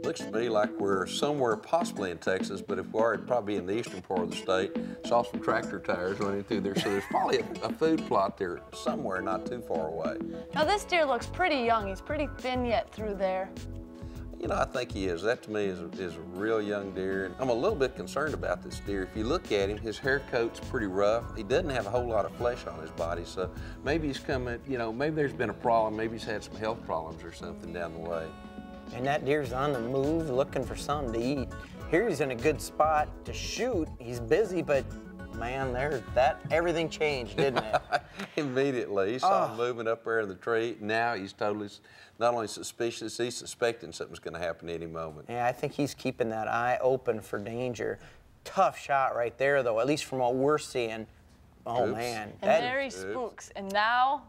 Looks to me like we're somewhere possibly in Texas, but if we are, it'd probably be in the eastern part of the state. Saw some tractor tires running through there, so there's probably a food plot there somewhere not too far away. Now this deer looks pretty young. He's pretty thin yet through there. You know, I think he is. That to me is a real young deer. And I'm a little bit concerned about this deer. If you look at him, his hair coat's pretty rough. He doesn't have a whole lot of flesh on his body, so maybe he's coming, you know, maybe there's been a problem. Maybe he's had some health problems or something down the way. And that deer's on the move, looking for something to eat. Here he's in a good spot to shoot. He's busy, but man, everything changed, didn't it? Immediately. He saw him moving up there in the tree. Now he's totally, not only suspicious, he's suspecting something's going to happen any moment. Yeah, I think he's keeping that eye open for danger. Tough shot right there, though, at least from what we're seeing. Oh, Oops. man. And there he spooks. And now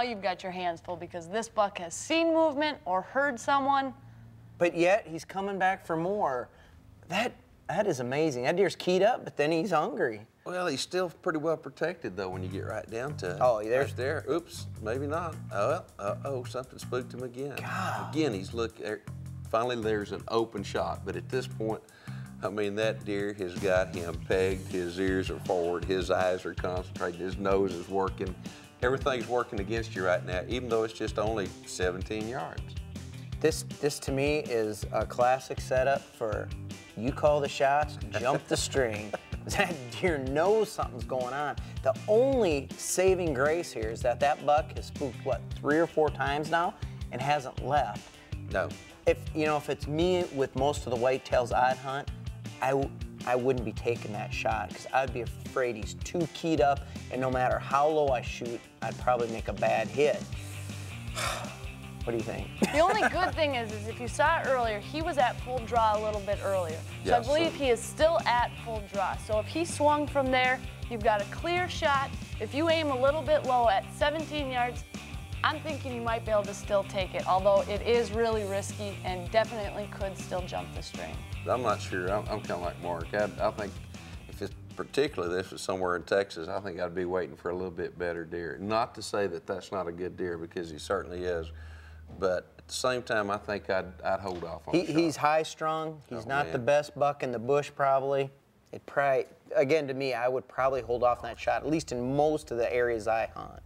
you've got your hands full because this buck has seen movement or heard someone. But yet, he's coming back for more. That is amazing. That deer's keyed up, but then he's hungry. Well, he's still pretty well protected, though, when you get right down to it. Oh, there's right there. Oops, maybe not. Oh, well, something spooked him again. God. Again, he's looking. Finally, there's an open shot, but at this point, I mean, that deer has got him pegged. His ears are forward. His eyes are concentrated. His nose is working. Everything's working against you right now, even though it's just only 17 yards. This to me is a classic setup for you call the shots, jump the string. That deer knows something's going on. The only saving grace here is that buck has spooked, what, 3 or 4 times now and hasn't left. No. If it's me with most of the whitetails I'd hunt, I wouldn't be taking that shot because I'd be afraid he's too keyed up, and no matter how low I shoot, I'd probably make a bad hit. What do you think? The only good thing is if you saw it earlier, he was at full draw a little bit earlier. So yes, I believe he is still at full draw. So if he swung from there, you've got a clear shot. If you aim a little bit low at 17 yards, I'm thinking you might be able to still take it, although it is really risky and definitely could still jump the string. I'm not sure. I'm kind of like Mark. I think if it's particularly this was somewhere in Texas, I think I'd be waiting for a little bit better deer. Not to say that that's not a good deer, because he certainly is. But at the same time, I think I'd hold off on He's high-strung. He's not the best buck in the bush, probably. It probably, again, to me, I would probably hold off on that shot, at least in most of the areas I hunt.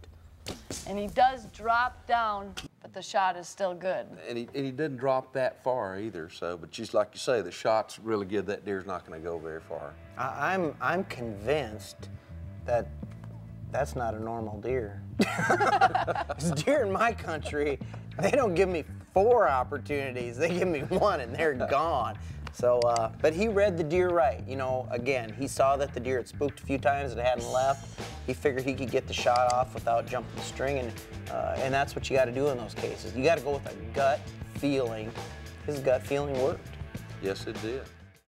And he does drop down, but the shot is still good. And he didn't drop that far either. So, but just like you say, the shot's really good. That deer's not going to go very far. I'm convinced that that's not a normal deer. This deer in my country, they don't give me 4 opportunities. They give me 1 and they're gone. So, but he read the deer right. You know, again, he saw that the deer had spooked a few times and hadn't left. He figured he could get the shot off without jumping the string, and that's what you got to do in those cases. You got to go with a gut feeling. His gut feeling worked. Yes, it did.